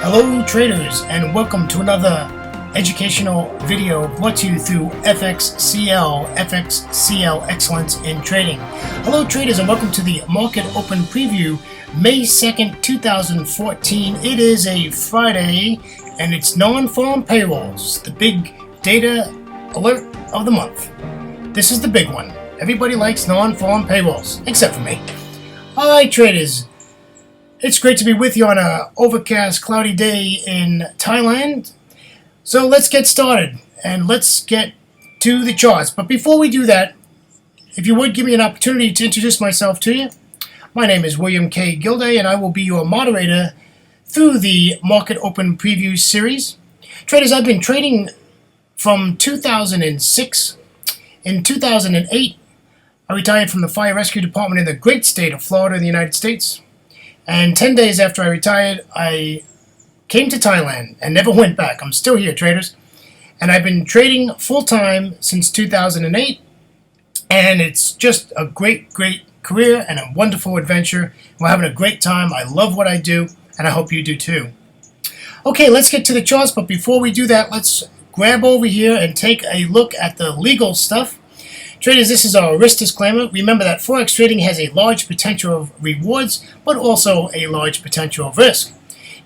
Hello traders, and welcome to another educational video brought to you through FXCL Excellence in Trading. Hello traders, and welcome to the Market Open Preview, May 2nd, 2014. It is a Friday, and it's non-farm payrolls, the big data alert of the month. This is the big one. Everybody likes non-farm payrolls, except for me. Alright traders, it's great to be with you on a overcast, cloudy day in Thailand. So let's get started and let's get to the charts. But before we do that, if you would give me an opportunity to introduce myself to you. My name is William K. Gilday, and I will be your moderator through the Market Open Preview series. Traders, I've been trading from 2006. In 2008, I retired from the Fire Rescue Department in the great state of Florida in the United States. And 10 days after I retired, I came to Thailand and never went back. I'm still here, traders. And I've been trading full-time since 2008. And it's just a great career and a wonderful adventure. We're having a great time. I love what I do, and I hope you do too. Okay, let's get to the charts. But before we do that, let's grab over here and take a look at the legal stuff. Traders, this is our risk disclaimer. Remember that Forex trading has a large potential of rewards, but also a large potential of risk.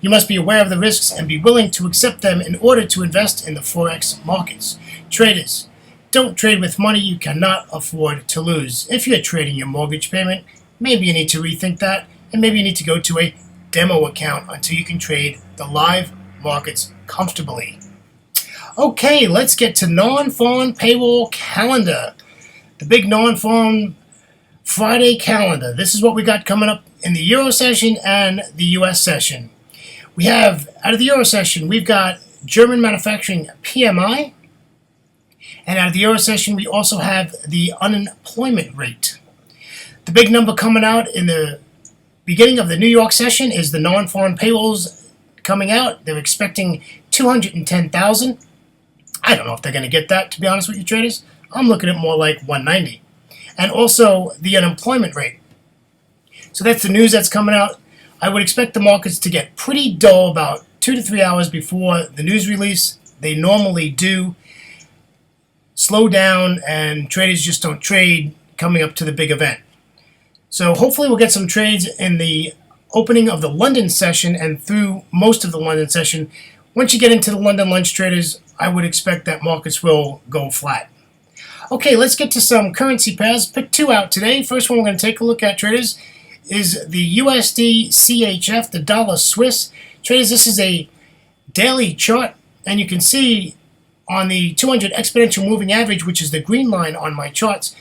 You must be aware of the risks and be willing to accept them in order to invest in the Forex markets. Traders, don't trade with money you cannot afford to lose. If you're trading your mortgage payment, maybe you need to rethink that, and maybe you need to go to a demo account until you can trade the live markets comfortably. Okay, let's get to non-farm payroll calendar. The big non-farm Friday calendar. This is what we got coming up in the Euro session and the US session. We have, out of the Euro session, we've got German manufacturing PMI. And out of the Euro session, we also have the unemployment rate. The big number coming out in the beginning of the New York session is the non-farm payrolls coming out. They're expecting 210,000. I don't know if they're going to get that, to be honest with you, traders. I'm looking at more like 190. And also the unemployment rate. So that's the news that's coming out. I would expect the markets to get pretty dull about 2 to 3 hours before the news release. They normally do slow down, and traders just don't trade coming up to the big event. So hopefully we'll get some trades in the opening of the London session and through most of the London session. Once you get into the London lunch, traders, I would expect that markets will go flat. Okay, let's get to some currency pairs. Pick two out today. First one we're going to take a look at, traders, is the USD CHF, the dollar Swiss. Traders, this is a daily chart, and you can see on the 200 exponential moving average, which is the green line on my charts,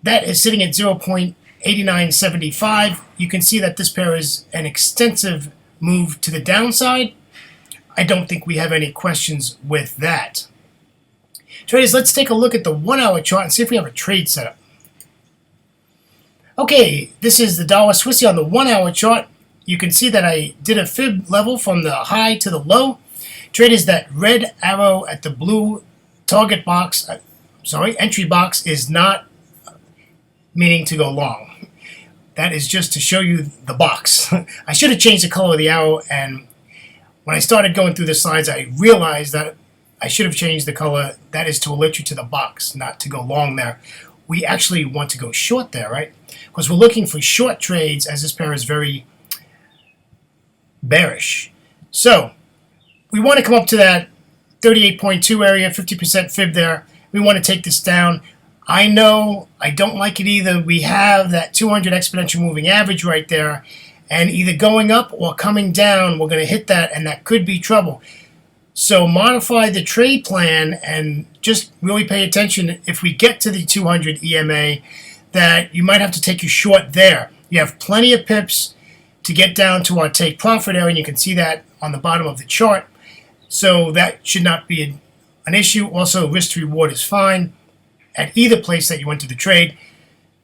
that is sitting at 0.8975. You can see that this pair is an extensive move to the downside. I don't think we have any questions with that. Traders, let's take a look at the 1 hour chart and see if we have a trade set up. Okay, this is the dollar Swissy on the 1 hour chart. You can see that I did a fib level from the high to the low. Traders, that red arrow at the blue target box, entry box, is not meaning to go long. That is just to show you the box. I should have changed the color of the arrow, and when I started going through the slides, I realized that I should have changed the color. That is to alert you to the box, not to go long there. We actually want to go short there, right? Because we're looking for short trades, as this pair is very bearish. So we want to come up to that 38.2 area, 50% fib there. We want to take this down. I know I don't like it either. We have that 200 exponential moving average right there, and either going up or coming down, we're going to hit that, and that could be trouble. So modify the trade plan and just really pay attention if we get to the 200 EMA that you might have to take you short there. You have plenty of pips to get down to our take profit area, and you can see that on the bottom of the chart. So that should not be an issue. Also, risk to reward is fine at either place that you enter the trade.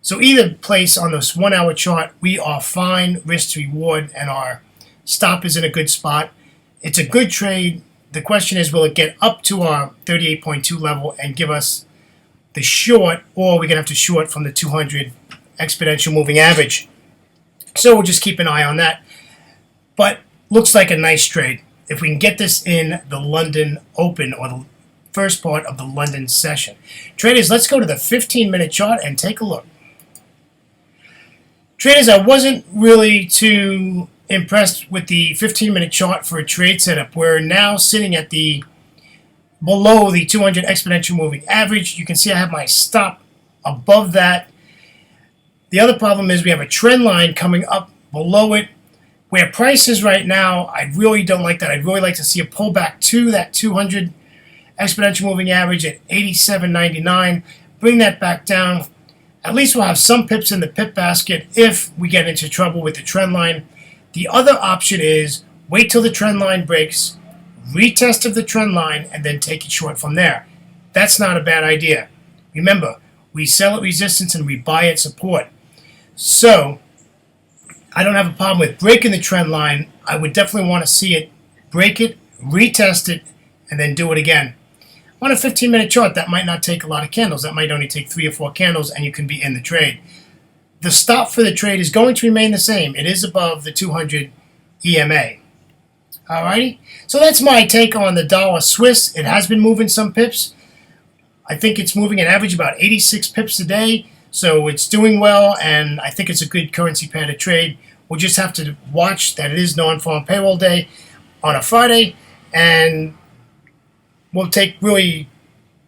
So either place on this 1 hour chart, we are fine, risk to reward, and our stop is in a good spot. It's a good trade. The question is, will it get up to our 38.2 level and give us the short, or we're going to have to short from the 200 exponential moving average? So we'll just keep an eye on that. But looks like a nice trade. if we can get this in the London Open or the first part of the London session. Traders, let's go to the 15-minute chart and take a look. Traders, I wasn't really too impressed with the 15-minute chart for a trade setup. We're now sitting at the below the 200 exponential moving average. You can see I have my stop above that. The other problem is we have a trend line coming up below it. Where price is right now, I really don't like that. I'd really like to see a pullback to that 200 exponential moving average at 87.99. Bring that back down. At least we'll have some pips in the pip basket if we get into trouble with the trend line. The other option is wait till the trend line breaks, retest of the trend line, and then take it short from there. That's not a bad idea. Remember, we sell at resistance and we buy at support. So I don't have a problem with breaking the trend line. I would definitely want to see it, break it, retest it, and then do it again. On a 15-minute chart, that might not take a lot of candles. That might only take 3 or 4 candles, and you can be in the trade. The stop for the trade is going to remain the same. It is above the 200 EMA. Alrighty? So that's my take on the dollar Swiss. It has been moving some pips. I think it's moving an average about 86 pips a day. So it's doing well, and I think it's a good currency pair to trade. We'll just have to watch that it is non-farm payroll day on a Friday, and we'll take really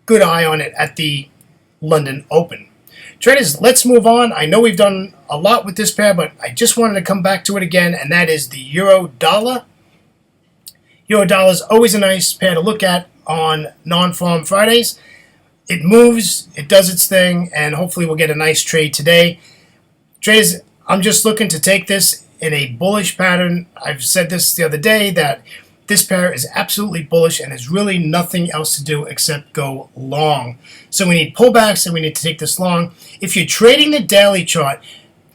good eye on it at the London Open. Traders, let's move on. I know we've done a lot with this pair, but I just wanted to come back to it again, and that is the euro-dollar. Euro-dollar is always a nice pair to look at on non-farm Fridays. It moves, it does its thing, and hopefully we'll get a nice trade today. Traders, I'm just looking to take this in a bullish pattern. I've said this the other day that this pair is absolutely bullish and there's really nothing else to do except go long. So we need pullbacks and we need to take this long. If you're trading the daily chart,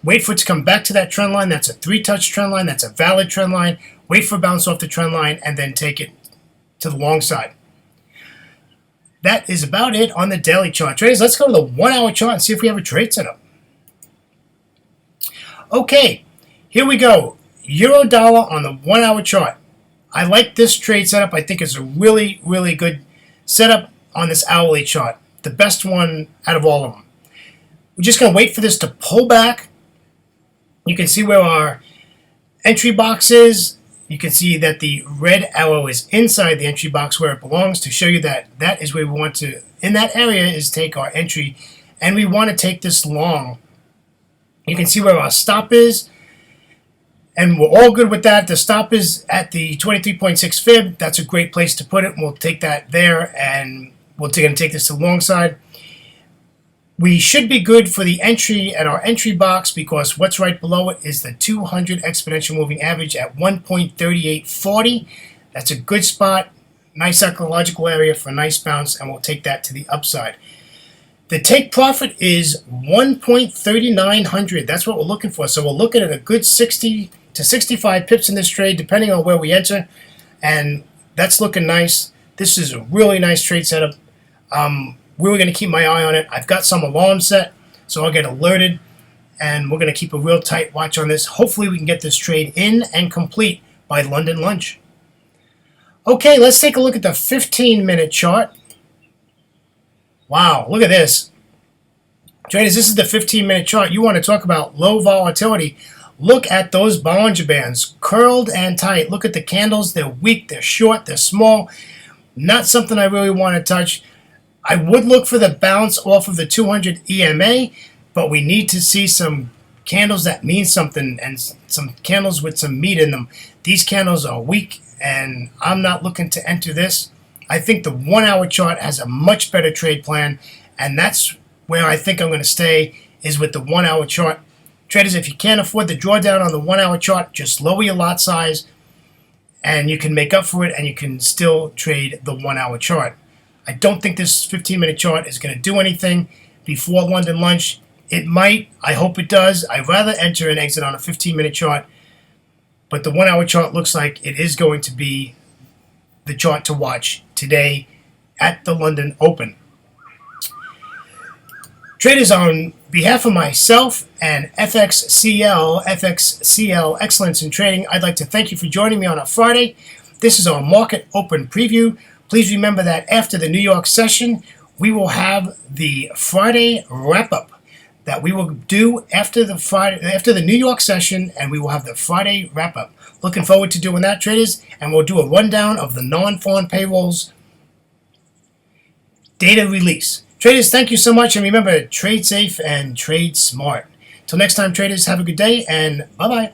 wait for it to come back to that trend line. That's a 3-touch trend line. That's a valid trend line. Wait for a bounce off the trend line and then take it to the long side. That is about it on the daily chart. Traders, let's go to the 1-hour chart and see if we have a trade set up. Okay, here we go. Euro dollar on the 1-hour chart. I like this trade setup. I think it's a really, really good setup on this hourly chart. The best one out of all of them. We're just going to wait for this to pull back. You can see where our entry box is. You can see that the red arrow is inside the entry box where it belongs to show you that that is where we want to, in that area, is take our entry. And we want to take this long. You can see where our stop is. And we're all good with that. The stop is at the 23.6 fib. That's a great place to put it. We'll take that there, and we're going to take this to the long side. We should be good for the entry at our entry box because what's right below it is the 200 exponential moving average at 1.3840. That's a good spot. Nice psychological area for a nice bounce, and we'll take that to the upside. The take profit is 1.3900. That's what we're looking for. So we're looking at a good 60 to 65 pips in this trade, depending on where we enter. And that's looking nice. This is a really nice trade setup. We're going to keep my eye on it. I've got some alarms set, so I'll get alerted. And we're going to keep a real tight watch on this. Hopefully we can get this trade in and complete by London lunch. Okay, let's take a look at the 15-minute chart. Wow, look at this. Traders, this is the 15-minute chart. You want to talk about low volatility. Look at those Bollinger Bands, curled and tight. Look at the candles. They're weak, they're short, they're small. Not something I really want to touch. I would look for the bounce off of the 200 EMA, but we need to see some candles that mean something and some candles with some meat in them. These candles are weak, and I'm not looking to enter this. I think the 1-hour chart has a much better trade plan, and that's where I think I'm going to stay, is with the 1-hour chart. Traders, if you can't afford the drawdown on the 1-hour chart, just lower your lot size, and you can make up for it, and you can still trade the 1-hour chart. I don't think this 15-minute chart is going to do anything before London lunch. It might. I hope it does. I'd rather enter and exit on a 15-minute chart, but the 1-hour chart looks like it is going to be the chart to watch today at the London Open. Traders, on behalf of myself and FXCL Excellence in Trading, I'd like to thank you for joining me on a Friday. This is our market open preview. Please remember that after the New York session, we will have the Friday wrap-up that we will do after the New York session, and we will have the Friday wrap-up. Looking forward to doing that, traders, and we'll do a rundown of the non-farm payrolls data release. Traders, thank you so much, and remember, trade safe and trade smart. Till next time, traders, have a good day, and bye-bye.